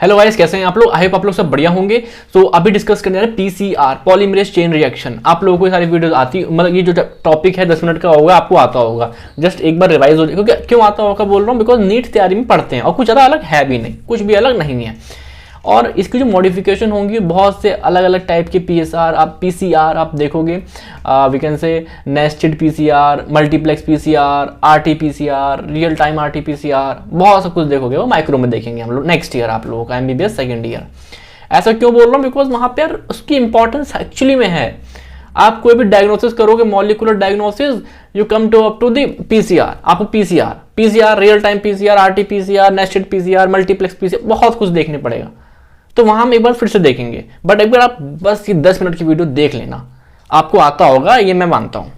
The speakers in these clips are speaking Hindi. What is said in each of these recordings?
हेलो गाइस, कैसे हैं आप लोग? आई होप आप लोग सब बढ़िया होंगे। तो अभी डिस्कस करने जा रहे हैं पीसीआर, पॉलीमरेज चेन रिएक्शन। आप लोगों को ये सारी वीडियोस आती, मतलब ये जो टॉपिक है 10 मिनट का होगा, आपको आता होगा। जस्ट एक बार रिवाइज हो जाए, क्योंकि क्यों आता होगा बोल रहा हूँ, बिकॉज नीट तैयारी में पढ़ते हैं और कुछ ज़्यादा अलग है भी नहीं, कुछ भी अलग नहीं है। और इसकी जो मॉडिफिकेशन होंगी बहुत से अलग अलग टाइप के पीएसआर आप पीसीआर आप देखोगे। We can say nested PCR, multiplex PCR, RT PCR, real time RT PCR, बहुत सब कुछ देखोगे। वो माइक्रो में देखेंगे हम लोग नेक्स्ट ईयर, आप लोगों का एमबीबीएस सेकेंड ईयर। ऐसा क्यों बोल रहा हूँ? बिकॉज वहाँ पर उसकी इंपॉर्टेंस एक्चुअली में है। आप कोई भी डायग्नोसिस करोगे, molecular diagnosis, you come to up to the PCR. आपको PCR, real time PCR, RT PCR, nested PCR, multiplex PCR, बहुत कुछ देखने पड़ेगा। तो वहां हम एक बार फिर से देखेंगे, बट एक बार आप बस ये 10 मिनट की वीडियो देख लेना, आपको आता होगा, ये मैं मानता हूं।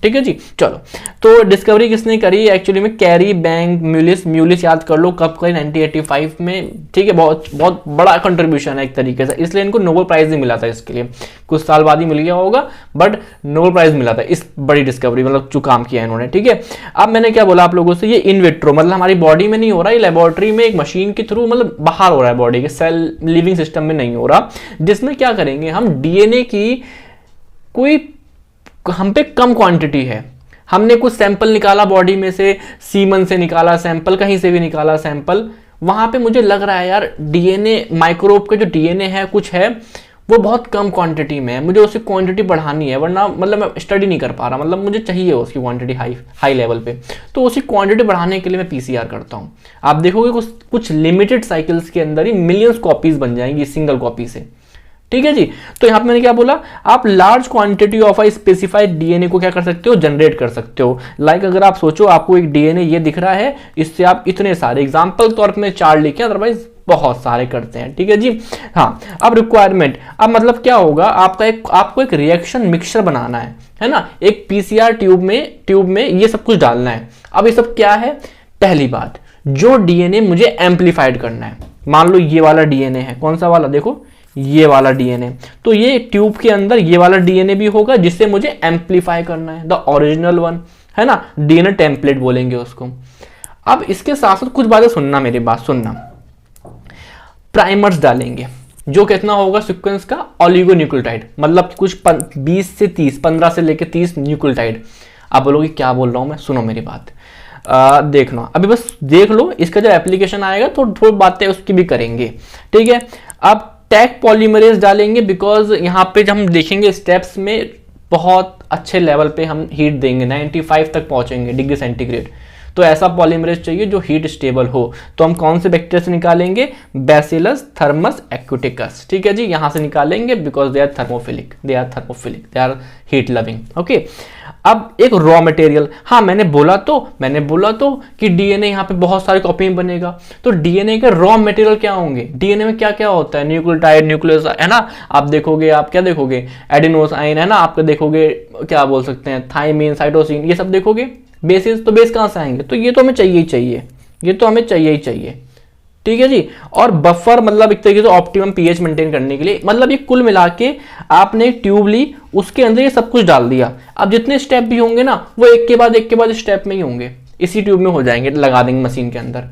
ठीक है जी। चलो, तो डिस्कवरी किसने करी? एक्चुअली में कैरी बैंग म्यूलिस याद कर लो कब करी, 1985 में। ठीक है, बहुत बहुत बड़ा कंट्रीब्यूशन है एक तरीके से, इसलिए इनको नोबेल प्राइज नहीं मिला था इसके लिए। कुछ साल बाद ही मिल गया होगा, बट नोबेल प्राइज मिला था इस बड़ी डिस्कवरी, मतलब जो काम किया इन्होंने। ठीक है, अब मैंने क्या बोला आप लोगों से, ये इन विट्रो मतलब हमारी बॉडी में नहीं हो रहा, ये लेबोरेटरी में एक मशीन के थ्रू, मतलब बाहर हो रहा है, बॉडी के सेल लिविंग सिस्टम में नहीं हो रहा। जिसमें क्या करेंगे हम, डीएनए की कोई हम पे कम क्वांटिटी है, हमने कुछ सैंपल निकाला बॉडी में से, सीमन से निकाला सैंपल, कहीं से भी निकाला सैंपल, वहां पे मुझे लग रहा है यार डीएनए, माइक्रोब का जो डीएनए है कुछ है, वो बहुत कम क्वांटिटी में है, मुझे उसकी क्वांटिटी बढ़ानी है, वरना मतलब मैं स्टडी नहीं कर पा रहा, मतलब मुझे चाहिए उसकी क्वांटिटी हाई लेवल पे। तो उसी क्वांटिटी बढ़ाने के लिए मैं पीसीआर करता हूँ। आप देखोगे कुछ लिमिटेड साइकिल्स के अंदर ही मिलियंस कॉपीज बन जाएंगी सिंगल कॉपी से। ठीक है जी। तो यहां पे मैंने क्या बोला, आप large quantity of a specified DNA को क्या कर सकते हो, जनरेट कर सकते हो। लाइक अगर आप सोचो आपको एक डीएनए ये दिख रहा है, इससे आप इतने सारे एग्जांपल तौर पे 4 लिखे, अदरवाइज बहुत सारे करते हैं। ठीक है जी। हाँ, अब रिक्वायरमेंट, अब मतलब क्या होगा, आपको एक रिएक्शन मिक्सचर बनाना है ना। एक पीसीआर ट्यूब में ये सब कुछ डालना है। अब ये सब क्या है? पहली बात, जो डीएनए मुझे एम्पलीफाइड करना है, मान लो ये वाला डीएनए है, कौन सा वाला, देखो ये वाला डीएनए, तो ये ट्यूब के अंदर ये वाला डीएनए भी होगा जिससे मुझे एम्पलीफाई करना है, द ओरिजिनल वन, है ना, डीएनए टेम्पलेट बोलेंगे उसको। अब इसके साथ साथ कुछ बातें सुनना, मेरी बात सुनना। प्राइमर्स डालेंगे, जो कितना होगा सीक्वेंस का, ऑलिगोन्यूक्लियोटाइड, मतलब कुछ 20 से 30, 15 से लेकर 30 न्यूक्लियोटाइड। आप बोलोगे क्या बोल रहा हूं मैं, सुनो मेरी बात, देख लो अभी, बस देख लो, इसका जब एप्लीकेशन आएगा तो थोड़ी बातें उसकी भी करेंगे। ठीक है, अब टैग पॉलीमरेज डालेंगे, बिकॉज यहाँ पे जब हम देखेंगे स्टेप्स में बहुत अच्छे लेवल पे हम हीट देंगे, 95 तक पहुंचेंगे डिग्री सेंटीग्रेड। तो ऐसा पॉलीमरेज चाहिए जो हीट स्टेबल हो। तो हम कौन से बैक्टीरिया से निकालेंगे? Bacillus Thermus aquaticus. ठीक है जी, यहां से निकालेंगे, because they are thermophilic, they are heat loving. Okay, अब एक रॉ मटेरियल, हाँ मैंने बोला तो कि डीएनए यहाँ पे बहुत सारी कॉपी में बनेगा। तो डीएनए के रॉ मटेरियल क्या होंगे? डीएनए में क्या क्या होता है? न्यूक्लियोटाइड, न्यूक्लियस, है ना। आप देखोगे, आप क्या देखोगे? एडिनोसाइन, है ना, आपका देखोगे क्या बोल सकते हैं, थाइमिन, साइटोसिन, ये सब देखोगे। बेसिस, तो बेस कहां से आएंगे? तो ये तो हमें चाहिए ही चाहिए। ठीक है जी। और बफर, मतलब एक तरीके से ऑप्टिमम पीएच मेंटेन करने के लिए, मतलब ये कुल मिला के आपने एक ट्यूब ली, उसके अंदर ये सब कुछ डाल दिया। अब जितने स्टेप भी होंगे ना, वो एक के बाद स्टेप में ही होंगे, इसी ट्यूब में हो जाएंगे, लगा देंगे मशीन के अंदर।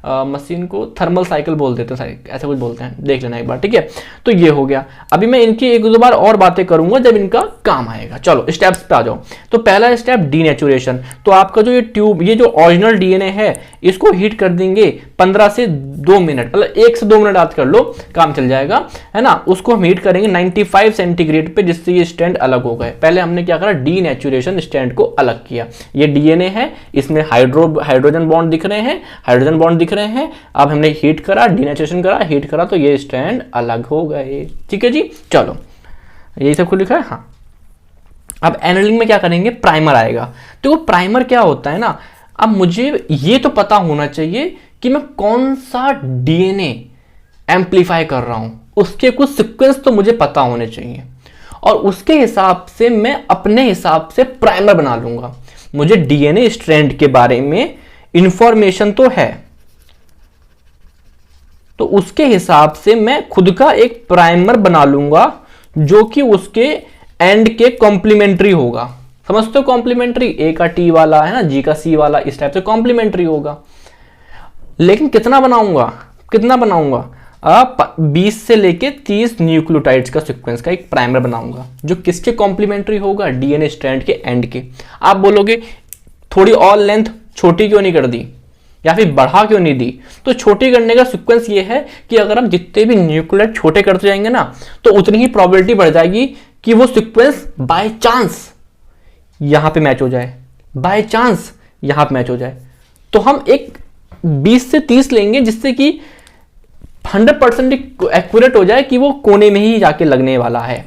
मशीन को थर्मल साइकिल बोल देते हैं, ऐसा कुछ बोलते हैं, देख लेना एक बार। ठीक है, तो ये हो गया। अभी मैं इनकी 1-2 बार और बातें करूंगा जब इनका काम आएगा। चलो स्टेप्स पे आ जाओ। तो पहला स्टेप डीनेचुरेशन। तो आपका जो ये ट्यूब, ये जो ओरिजिनल डीएनए है, इसको हीट कर देंगे 15 से 2 मिनट, मतलब 1 से 2 मिनट याद कर लो, काम चल जाएगा, है ना। उसको हम हीट करेंगे 95 सेंटीग्रेड पे, जिससे ये स्टैंड अलग हो गए। पहले हमने क्या करा, डीनेचुरेशन, स्टैंड को अलग किया। ये डीएनए है, इसमें हाइड्रोजन बॉन्ड दिख रहे हैं, अब हमने हीट करा, डीनेचुरेशन करा, हीट करा, तो ये स्टैंड अलग हो गए। ठीक है जी। चलो, यही सब कुछ लिखा है। हाँ, अब एनालिंग में क्या करेंगे, प्राइमर आएगा। तो वो प्राइमर क्या होता है ना, अब मुझे ये तो पता होना चाहिए कि मैं कौन सा डीएनए एम्पलीफाई कर रहा हूं, उसके कुछ सीक्वेंस तो मुझे पता होने चाहिए, और उसके हिसाब से मैं अपने हिसाब से प्राइमर बना लूंगा। मुझे डीएनए स्ट्रैंड के बारे में इंफॉर्मेशन तो है, तो उसके हिसाब से मैं खुद का एक प्राइमर बना लूंगा, जो कि उसके एंड के कॉम्प्लीमेंट्री होगा। समझते हो कॉम्प्लीमेंट्री, ए का टी वाला, है ना, जी का सी वाला, इस टाइप से कॉम्प्लीमेंट्री होगा। लेकिन कितना बनाऊंगा, कितना बनाऊंगा? 20 से लेके 30 न्यूक्लियोटाइड्स का सीक्वेंस का एक प्राइमर बनाऊंगा, जो किसके कॉम्प्लीमेंट्री होगा? डीएनए स्ट्रैंड के एंड के। आप बोलोगे थोड़ी और लेंथ छोटी क्यों नहीं कर दी, या फिर बढ़ा क्यों नहीं दी? तो छोटी करने का सीक्वेंस ये है कि अगर हम जितने भी न्यूक्लियोटाइड छोटे करते जाएंगे ना, तो उतनी ही प्रोबेबिलिटी बढ़ जाएगी कि वो सीक्वेंस बाय चांस यहां पे मैच हो जाए, बाय चांस यहां पे मैच हो जाए। तो हम एक 20 से 30 लेंगे, जिससे कि 100% एक्यूरेट हो जाए कि वो कोने में ही जाके लगने वाला है,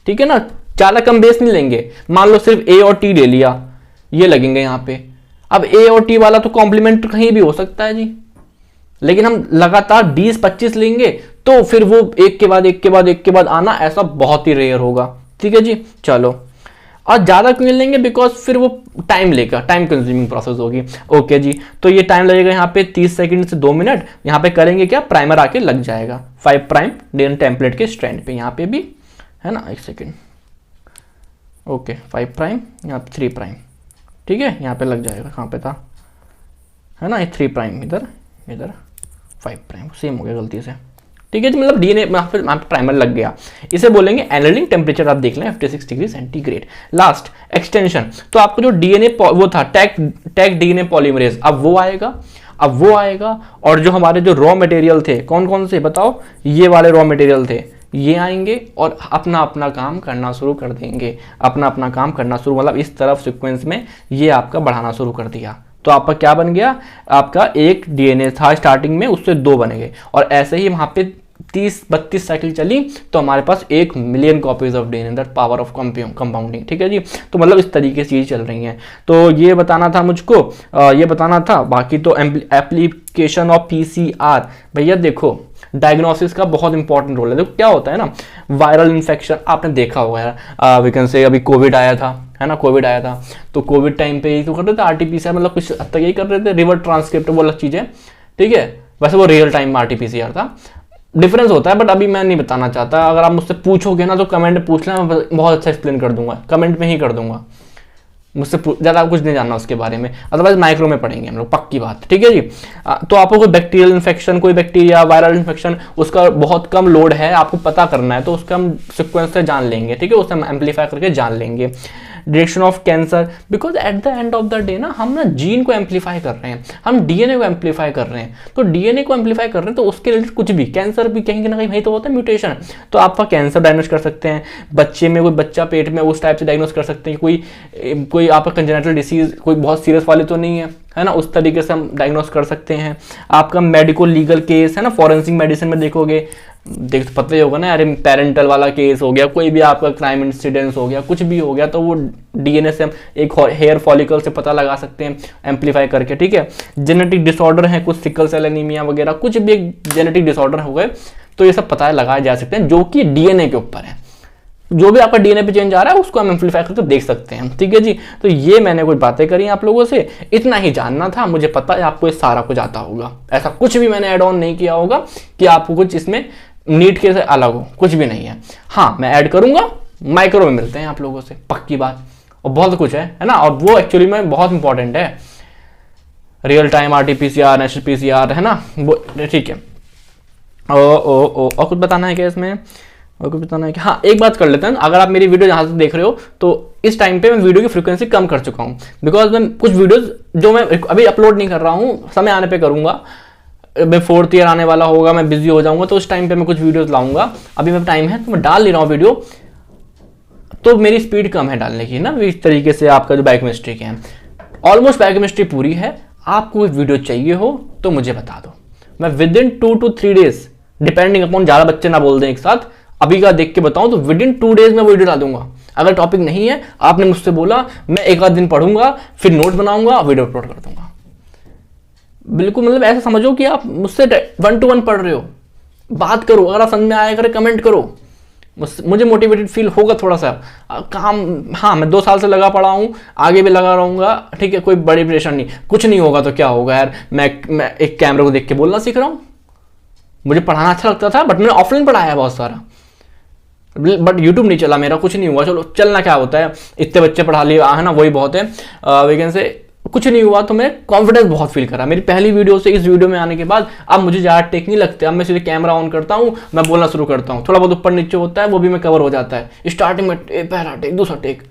ठीक है ना। ज्यादा कम बेस नहीं लेंगे। मान लो सिर्फ ए और टी ले लिया, ये लगेंगे यहाँ पे। अब ए और टी वाला तो कॉम्प्लीमेंट कहीं भी हो सकता है जी, लेकिन हम लगातार 20-25 लेंगे तो फिर वो एक के बाद एक के बाद एक के बाद आना ऐसा बहुत ही रेयर होगा, ठीक है जी। चलो, और ज्यादा क्यों लेंगे? बिकॉज फिर वो टाइम लेगा, टाइम कंज्यूमिंग प्रोसेस होगी। ओके जी, तो ये टाइम लगेगा यहाँ पे 30 सेकंड से 2 मिनट। यहाँ पे करेंगे क्या? प्राइमर आके लग जाएगा 5 प्राइम डीएनए टेम्पलेट के स्ट्रैंड पे, यहाँ पे भी है ना। एक सेकेंड, ओके 5 प्राइम, यहाँ पे 3 प्राइम, ठीक है, यहाँ पे लग जाएगा। कहाँ पे था, है ना, ये 3 प्राइम इधर, इधर 5 प्राइम, सेम हो गया गलती से, ठीक है जी। मतलब डीएनए यहाँ पे प्राइमर लग गया। इसे बोलेंगे एनरिलिंग टेम्परेचर, आप देख लें 56 डिग्री सेंटीग्रेड। लास्ट एक्सटेंशन, तो आपको जो डीएनए वो था टैग डीएनए पॉलीमरेज, अब वो आएगा। और जो हमारे जो रॉ मटेरियल थे, कौन कौन से बताओ? ये वाले रॉ मटेरियल थे, ये आएंगे और अपना अपना काम करना शुरू कर देंगे। अपना अपना काम करना शुरू, मतलब इस तरफ सीक्वेंस में ये आपका बढ़ाना शुरू कर दिया। तो आपका क्या बन गया? आपका एक डीएनए था स्टार्टिंग में, उससे 2 बन गए, और ऐसे ही वहां पे 30-32 साइकिल चली तो हमारे पास 1 million copies of DNA, that power of compounding, ठीक है जी। तो मतलब इस तरीके से चीज़ चल रही हैं। तो ये बताना था मुझको, ये बताना था। बाकी तो एप्लीकेशन ऑफ पीसीआर, भैया देखो डायग्नोसिस का बहुत इंपॉर्टेंट रोल है। देखो क्या होता है ना, वायरल इन्फेक्शन आपने देखा होगा यार, वी कैन से अभी कोविड आया था, है ना, कोविड आया था। तो कोविड टाइम पे ही तो कर रहे थे आरटीपीसीआर, मतलब कुछ हद तक यही कर रहे थे, रिवर्स ट्रांसक्रिप्ट वो अलग चीज़ है, ठीक है। वैसे वो रियल टाइम में आरटीपीसीआर था, डिफरेंस होता है, बट अभी मैं नहीं बताना चाहता। अगर आप मुझसे पूछोगे ना तो कमेंट में पूछ लेना, मैं बहुत अच्छा एक्सप्लेन कर दूंगा, कमेंट में ही कर दूंगा। मुझसे ज़्यादा कुछ नहीं जानना उसके बारे में, अदरवाइज माइक्रो में पढ़ेंगे हम लोग, पक्की बात, ठीक है जी। तो आपको कोई बैक्टीरियल इन्फेक्शन, कोई बैक्टीरिया वायरल इन्फेक्शन, उसका बहुत कम लोड है, आपको पता करना है, तो उसका हम सिक्वेंस से जान लेंगे, ठीक है, उसे हम एम्पलीफाई करके जान लेंगे। Detection of cancer, because at the end of the day ना हम ना जीन को एम्पलीफाई कर रहे हैं, हम डीएनए को एम्पलीफाई कर रहे हैं। तो डीएनए को एम्पलीफाई कर रहे हैं तो उसके रिलेटेड कुछ भी, कैंसर भी कहीं ना कहीं वही तो होता है, म्यूटेशन। तो आपका कैंसर डायग्नोस कर सकते हैं, बच्चे में कोई बच्चा पेट में उस टाइप से डायग्नोस कर सकते हैं, कोई आपका कंजेनिटल डिसीज कोई बहुत सीरियस वाली तो नहीं है ना, उस तरीके से हम डायग्नोस कर सकते हैं। आपका मेडिकल लीगल केस है ना, फॉरेंसिक मेडिसिन में देखोगे, देख पता ही होगा ना, अरे पेरेंटल वाला केस हो गया, कोई भी आपका क्राइम इंसिडेंस हो गया, कुछ भी हो गया, तो वो डीएनए से हम एक हेयर फॉलिकल से पता लगा सकते हैं एम्पलीफाई करके, ठीक है। जेनेटिक डिसऑर्डर है कुछ, सिकल सेल एनीमिया वगैरह, कुछ भी एक जेनेटिक डिसऑर्डर हो गए तो ये सब पता लगाए जा सकते हैं, जो कि डीएनए के ऊपर है। जो भी आपका डीएनए पे चेंज आ रहा है उसको हम एम्पलीफाई करके देख सकते हैं, ठीक है जी। तो ये मैंने कुछ बातें करी आप लोगों से, इतना ही जानना था। मुझे पता है आपको ये सारा कुछ आता होगा, ऐसा कुछ भी मैंने ऐड ऑन नहीं किया होगा कि आपको कुछ इसमें नीट के से अलग हो, कुछ भी नहीं है। हाँ, मैं ऐड करूंगा, माइक्रो में मिलते हैं आप लोगों से, पक्की बात। और बहुत कुछ है ना, और वो एक्चुअली में बहुत इंपॉर्टेंट है, real time RTPCR, national PCR, है ना, वो ठीक है। और कुछ बताना है क्या इसमें? और कुछ बताना है कि हाँ, एक बात कर लेते हैं, अगर आप मेरी वीडियो जहाँ से देख रहे हो तो इस टाइम पे मैं वीडियो की फ्रीक्वेंसी कम कर चुका हूँ, बिकॉज मैं कुछ वीडियोस जो मैं अभी अपलोड नहीं कर रहा हूँ, समय आने पे करूँगा। मैं 4th ईयर आने वाला होगा, मैं बिजी हो जाऊंगा, तो उस टाइम पे मैं कुछ वीडियोस लाऊंगा। अभी मेरा टाइम है तो मैं डाल नहीं रहा हूँ वीडियो, तो मेरी स्पीड कम है डालने की ना। इस तरीके से आपका जो बायोकेमिस्ट्री के हैं, ऑलमोस्ट बायोकेमिस्ट्री पूरी है। आपको कोई वीडियो चाहिए हो तो मुझे बता दो, मैं with in 2 to 3 days, depending upon, ज़्यादा बच्चे ना बोल दें एक साथ, अभी का देख के बताऊं तो विद इन 2 डेज में वीडियो डाल दूंगा। अगर टॉपिक नहीं है, आपने मुझसे बोला, मैं एक आध दिन पढ़ूंगा, फिर नोट बनाऊंगा, वीडियो अपलोड कर दूंगा। बिल्कुल, मतलब ऐसा समझो कि आप मुझसे 1 to 1 पढ़ रहे हो, बात करो, अगर आप समझ में आया करे कमेंट करो, मुझे मोटिवेटेड फील होगा थोड़ा सा। काम, हाँ, मैं 2 साल से लगा पड़ा हूँ, आगे भी लगा रहूंगा, ठीक है, कोई बड़ी परेशानी नहीं। कुछ नहीं होगा तो क्या होगा यार, मैं एक कैमरे को देख के बोलना सीख रहा हूँ। मुझे पढ़ाना अच्छा लगता था, बट मैंने ऑफलाइन पढ़ाया बहुत सारा, बट यूट्यूब नहीं चला मेरा, कुछ नहीं हुआ। चलो, चलना क्या होता है, इतने बच्चे पढ़ा लिए है ना, वही बहुत है। वी कैन से कुछ नहीं हुआ तो मैं कॉन्फिडेंस बहुत फील करा। मेरी पहली वीडियो से इस वीडियो में आने के बाद अब मुझे ज़्यादा टेक नहीं लगते। अब मैं सीधे कैमरा ऑन करता हूँ, मैं बोलना शुरू करता हूँ, थोड़ा बहुत ऊपर नीचे होता है वो भी मैं कवर हो जाता है। स्टार्टिंग में पहला टेक, दूसरा टेक,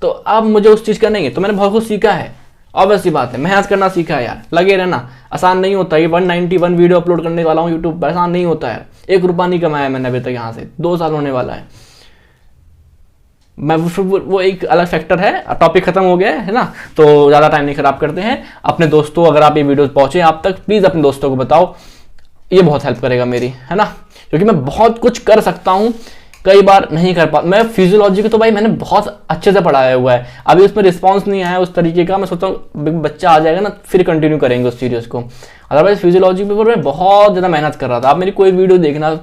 तो अब मुझे उस चीज़ का नहीं है। तो मैंने बहुत कुछ सीखा है, ऑब्वियसली बात है, मेहनत करना सीखा है यार, लगे रहना। आसान नहीं होता, ये 191 वीडियो अपलोड करने वाला हूँ यूट्यूब पर, आसान नहीं होता है। 1 रुपया नहीं कमाया मैंने अभी तक, यहाँ से 2 साल होने वाला है। मैं वो एक अलग फैक्टर है। टॉपिक खत्म हो गया है ना, तो ज़्यादा टाइम नहीं खराब करते हैं। अपने दोस्तों, अगर आप ये वीडियो पहुँचे आप तक, प्लीज़ अपने दोस्तों को बताओ, ये बहुत हेल्प करेगा मेरी, है ना। क्योंकि मैं बहुत कुछ कर सकता हूँ, कई बार नहीं कर पाता। मैं फिजियोलॉजी को तो भाई मैंने बहुत अच्छे से पढ़ाया हुआ है, अभी उसमें रिस्पांस नहीं आया उस तरीके का। मैं सोचता हूँ बच्चा आ जाएगा ना फिर कंटिन्यू करेंगे उस सीरीज को। अदरवाइज फिजियोलॉजी पे मैं बहुत ज़्यादा मेहनत कर रहा था। आप मेरी कोई वीडियो देखना,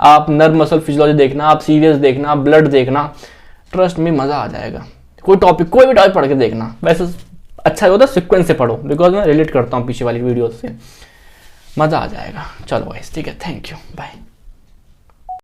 आप नर्व मसल फिजियोलॉजी देखना, आप सीरियस देखना, ब्लड देखना, ट्रस्ट में मज़ा आ जाएगा। कोई भी टॉपिक पढ़ के देखना। वैसे अच्छा होता है सीक्वेंस से पढ़ो, बिकॉज मैं रिलेट करता हूँ पीछे वाली वीडियो से, मज़ा आ जाएगा। चलो गाइस, ठीक है, थैंक यू, बाय।